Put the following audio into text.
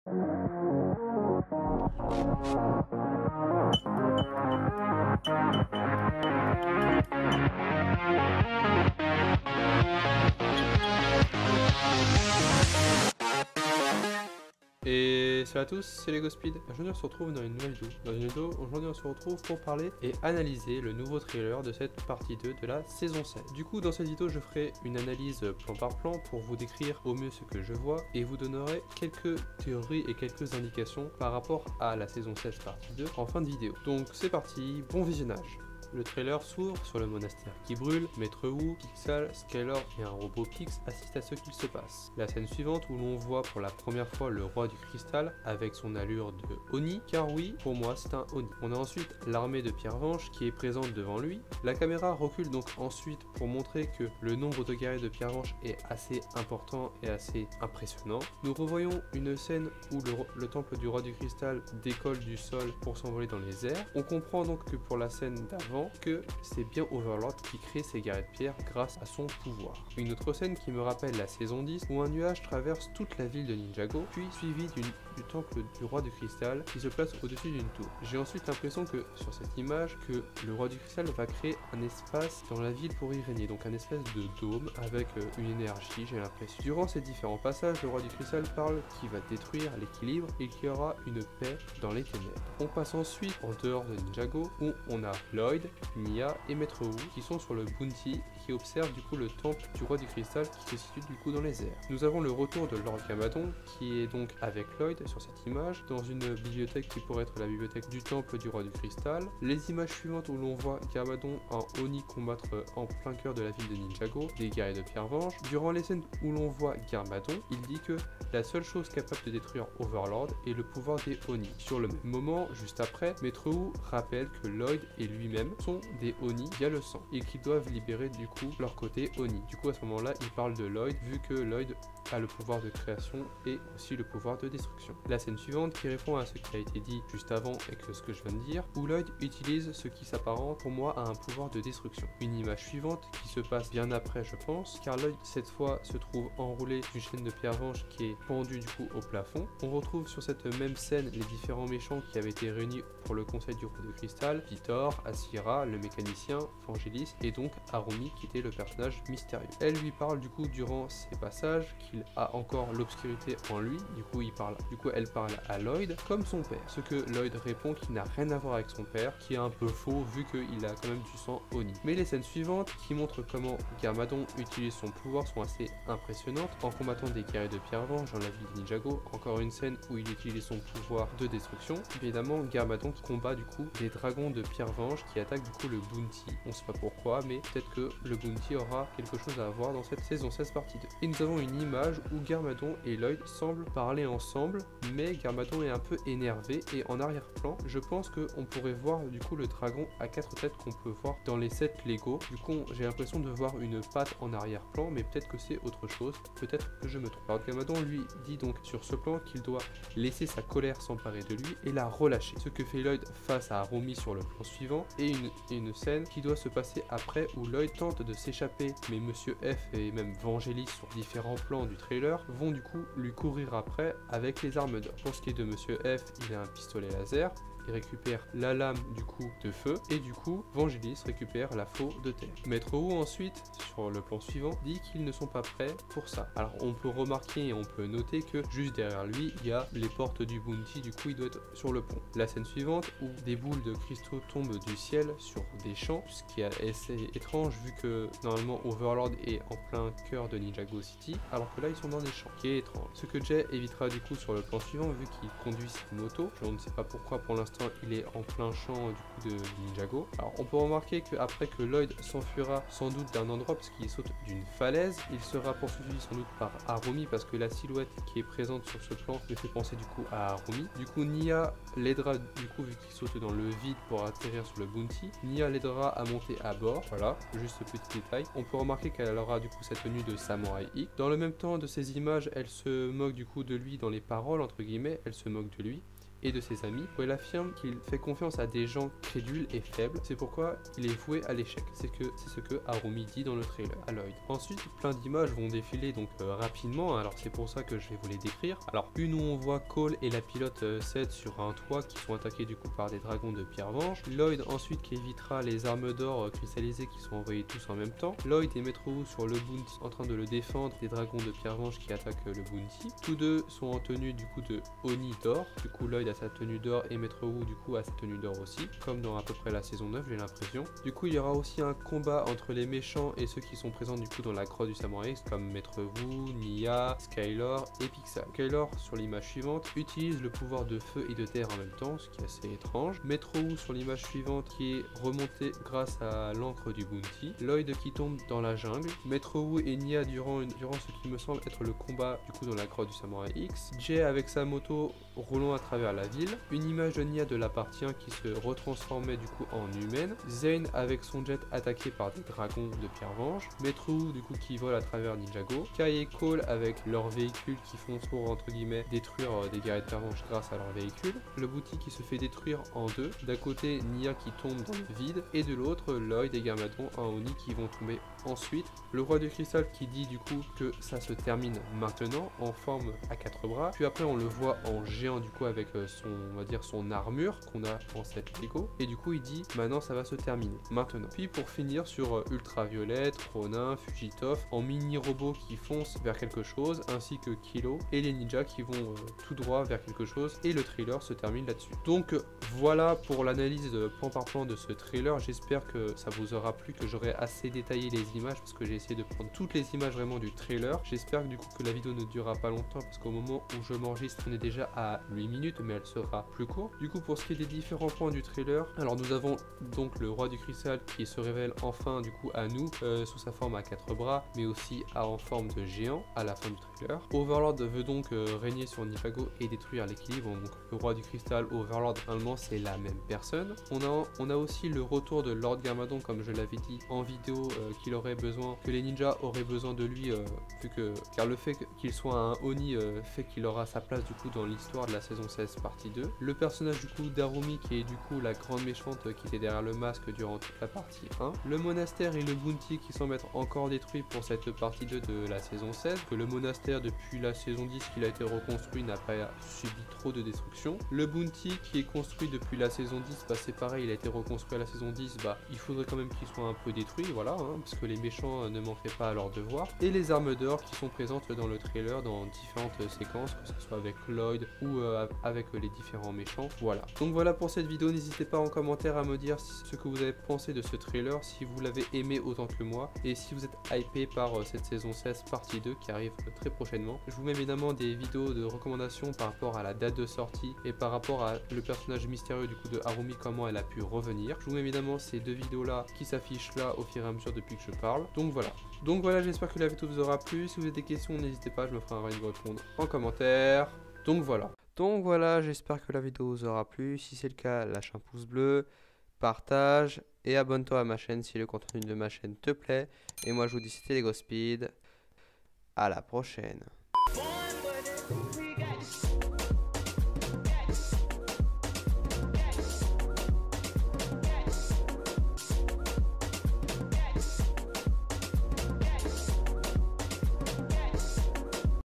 Et salut à tous, c'est LegoSpeed. Aujourd'hui on se retrouve dans une nouvelle vidéo. Aujourd'hui on se retrouve pour parler et analyser le nouveau trailer de cette partie 2 de la saison 7. Du coup dans cette vidéo je ferai une analyse plan par plan pour vous décrire au mieux ce que je vois et vous donnerai quelques théories et quelques indications par rapport à la saison 7 partie 2 en fin de vidéo. Donc c'est parti, bon visionnage. Le trailer s'ouvre sur le monastère qui brûle, Maître Wu, Pixel, Skyler et un robot Pix assistent à ce qu'il se passe. La scène suivante où l'on voit pour la première fois le roi du cristal avec son allure de Oni, car oui, pour moi c'est un Oni. On a ensuite l'armée de Pierrevanche qui est présente devant lui. La caméra recule donc ensuite pour montrer que le nombre de guerriers de Pierrevanche est assez important et assez impressionnant. Nous revoyons une scène où le temple du roi du cristal décolle du sol pour s'envoler dans les airs. On comprend donc que pour la scène d'avant, que c'est bien Overlord qui crée ses guerriers de pierre grâce à son pouvoir. Une autre scène qui me rappelle la saison 10 où un nuage traverse toute la ville de Ninjago, puis suivi du temple du roi du cristal qui se place au-dessus d'une tour. J'ai ensuite l'impression que sur cette image que le roi du cristal va créer un espace dans la ville pour y régner, donc un espèce de dôme avec une énergie, j'ai l'impression. Durant ces différents passages, le roi du cristal parle qu'il va détruire l'équilibre et qu'il y aura une paix dans les ténèbres. On passe ensuite en dehors de Ninjago où on a Lloyd, Nya et Maître Wu qui sont sur le Bounty qui observent du coup le temple du roi du cristal qui se situe du coup dans les airs. Nous avons le retour de Lord Garmadon qui est donc avec Lloyd sur cette image dans une bibliothèque qui pourrait être la bibliothèque du temple du roi du cristal. Les images suivantes où l'on voit Garmadon en Oni combattre en plein cœur de la ville de Ninjago, des guerriers de Pierrevanche. Durant les scènes où l'on voit Garmadon, il dit que la seule chose capable de détruire Overlord est le pouvoir des Oni. Sur le même moment, juste après, Maître Wu rappelle que Lloyd et lui-même sont des Oni via le sang et qu'ils doivent libérer du coup leur côté Oni. Du coup à ce moment-là, il parle de Lloyd vu que Lloyd a le pouvoir de création et aussi le pouvoir de destruction. La scène suivante qui répond à ce qui a été dit juste avant et que ce que je viens de dire, où Lloyd utilise ce qui s'apparente pour moi à un pouvoir de destruction. Une image suivante qui se passe bien après je pense, car Lloyd cette fois se trouve enroulé d'une chaîne de Pierrevanche qui est pendue du coup au plafond. On retrouve sur cette même scène les différents méchants qui avaient été réunis pour le conseil du roi de cristal, Vitor, Asira, le mécanicien, Vangelis et donc Arumi qui était le personnage mystérieux. Elle lui parle du coup durant ces passages qu'il a encore l'obscurité en lui, elle parle à Lloyd comme son père, ce que Lloyd répond qu'il n'a rien à voir avec son père, qui est un peu faux vu qu'il a quand même du sang Oni. Mais les scènes suivantes qui montrent comment Garmadon utilise son pouvoir sont assez impressionnantes en combattant des guerriers de Pierrevanche dans la ville de Ninjago, encore une scène où il utilise son pouvoir de destruction. Évidemment Garmadon qui combat du coup des dragons de Pierrevanche qui attaquent du coup le Bounty. On sait pas pourquoi, mais peut-être que le Bounty aura quelque chose à voir dans cette saison 16 partie 2. Et nous avons une image où Garmadon et Lloyd semblent parler ensemble, mais Garmadon est un peu énervé et en arrière-plan, je pense qu'on pourrait voir du coup le dragon à 4 têtes qu'on peut voir dans les sets Lego. Du coup, j'ai l'impression de voir une patte en arrière-plan, mais peut-être que c'est autre chose, peut-être que je me trompe. Alors Garmadon lui dit donc sur ce plan qu'il doit laisser sa colère s'emparer de lui et la relâcher. Ce que fait Lloyd face à Arumi sur le plan suivant et une scène qui doit se passer après où Lloyd tente de s'échapper, mais Monsieur F et même Vangelis sur différents plans du trailer vont du coup lui courir après avec les armes d'or. Pour ce qui est de Monsieur F, il a un pistolet laser. Il récupère la lame du coup de feu et du coup Vangelis récupère la faux de terre. Maître Wu ensuite sur le plan suivant dit qu'ils ne sont pas prêts pour ça. Alors on peut remarquer et on peut noter que juste derrière lui il y a les portes du Bounty, du coup il doit être sur le pont. La scène suivante où des boules de cristaux tombent du ciel sur des champs, ce qui est assez étrange vu que normalement Overlord est en plein cœur de Ninjago City alors que là ils sont dans des champs, qui est étrange. Ce que Jay évitera du coup sur le plan suivant vu qu'il conduit sa moto, on ne sait pas pourquoi pour l'instant il est en plein champ du coup de Ninjago. Alors on peut remarquer qu'après que Lloyd s'enfuira sans doute d'un endroit parce qu'il saute d'une falaise, il sera poursuivi sans doute par Arumi parce que la silhouette qui est présente sur ce plan me fait penser du coup à Arumi. Du coup Nya l'aidera du coup vu qu'il saute dans le vide pour atterrir sur le Bounty. Nya l'aidera à monter à bord, voilà, juste ce petit détail. On peut remarquer qu'elle aura du coup sa tenue de Samurai X. Dans le même temps de ces images, elle se moque du coup de lui dans les paroles entre guillemets, elle se moque de lui. et de ses amis, où elle affirme qu'il fait confiance à des gens crédules et faibles, c'est pourquoi il est voué à l'échec. C'est ce que Harumi dit dans le trailer à Lloyd. Ensuite, plein d'images vont défiler donc rapidement, alors c'est pour ça que je vais vous les décrire. Alors une où on voit Cole et la pilote Seth sur un toit qui sont attaqués du coup par des dragons de Pierre-Vange. Lloyd ensuite qui évitera les armes d'or cristallisées qui sont envoyées tous en même temps. Lloyd et Metro Wu sur le bounty en train de le défendre des dragons de Pierre-Vange qui attaquent le bounty. Tous deux sont en tenue du coup de Oni d'or. Du coup Lloyd a sa tenue d'or et Metro Wu du coup a sa tenue d'or aussi, comme dans à peu près la saison 9 j'ai l'impression. Du coup il y aura aussi un combat entre les méchants et ceux qui sont présents du coup dans la grotte du Samurai X comme Maître Wu, Nya, Skylar et Pixel. Skylar sur l'image suivante utilise le pouvoir de feu et de terre en même temps, ce qui est assez étrange. Maître Wu sur l'image suivante qui est remonté grâce à l'encre du bounty. Lloyd qui tombe dans la jungle. Maître Wu et Nya durant ce qui me semble être le combat du coup dans la grotte du Samurai X. Jay avec sa moto roulant à travers la ville. Une image de Nya de la partie 1 qui se retransformait du coup en humaine. Zane avec son jet attaqué par des dragons de Pierre-Vange. Maître Wu du coup qui vole à travers Ninjago. Kai et Cole avec leurs véhicules qui font pour entre guillemets détruire des guerriers de Pierre-Vange grâce à leurs véhicules. Le boutique qui se fait détruire en deux. D'un côté Nya qui tombe dans le vide et de l'autre Lloyd et Garmadon en Oni qui vont tomber ensuite. Le roi du cristal qui dit du coup que ça se termine maintenant en forme à 4 bras. Puis après on le voit en géant du coup avec son, on va dire son armure qu'on a en cette Lego. Et du coup il dit maintenant ça va se terminer maintenant. Puis pour finir sur Ultraviolette, Ronin, Fujitov en mini robots qui foncent vers quelque chose ainsi que Kilo et les ninjas qui vont tout droit vers quelque chose et le trailer se termine là-dessus. Donc voilà pour l'analyse plan par plan de ce trailer. J'espère que ça vous aura plu, que j'aurai assez détaillé les images parce que j'ai essayé de prendre toutes les images vraiment du trailer. J'espère du coup que la vidéo ne durera pas longtemps parce qu'au moment où je m'enregistre on est déjà à 8 minutes mais elle sera plus courte. Du coup pour ce qui est des différents points du trailer, alors nous avons donc le roi du cristal qui se révèle enfin du coup à nous sous sa forme à 4 bras mais aussi en forme de géant à la fin du trailer. Overlord veut donc régner sur Ninjago et détruire l'équilibre. Donc le roi du cristal, Overlord, normalement c'est la même personne. On a aussi le retour de Lord Garmadon comme je l'avais dit en vidéo qu'il aurait besoin, que les ninjas auraient besoin de lui car le fait qu'il soit un Oni fait qu'il aura sa place du coup dans l'histoire de la saison 16 partie 2. Le personnage du coup d'Harumi qui est du coup la grande méchante qui était derrière le masque durant toute la partie 1. Le monastère et le bounty qui semblent être encore détruits pour cette partie 2 de la saison 16. Que le monastère depuis la saison 10 qu'il a été reconstruit n'a pas subi trop de destruction. Le bounty qui est construit depuis la saison 10, bah c'est pareil, il a été reconstruit à la saison 10, bah il faudrait quand même qu'il soit un peu détruit, voilà, parce que les méchants ne manquaient pas à leur devoir. Et les armes d'or qui sont présentes dans le trailer dans différentes séquences, que ce soit avec Lloyd ou avec les différents méchants, voilà. Donc voilà pour cette vidéo, n'hésitez pas en commentaire à me dire ce que vous avez pensé de ce trailer, si vous l'avez aimé autant que moi, et si vous êtes hypé par cette saison 16 partie 2 qui arrive très prochainement. Je vous mets évidemment des vidéos de recommandations par rapport à la date de sortie et par rapport à le personnage mystérieux du coup de Harumi, comment elle a pu revenir. Je vous mets évidemment ces deux vidéos là qui s'affichent là au fur et à mesure depuis que je parle. Donc voilà, j'espère que la vidéo vous aura plu. Si vous avez des questions, n'hésitez pas, je me ferai un rayon de répondre en commentaire. Donc voilà, j'espère que la vidéo vous aura plu. Si c'est le cas, lâche un pouce bleu, partage et abonne-toi à ma chaîne si le contenu de ma chaîne te plaît. Et moi je vous dis c'était LEGO Speed. À la prochaine.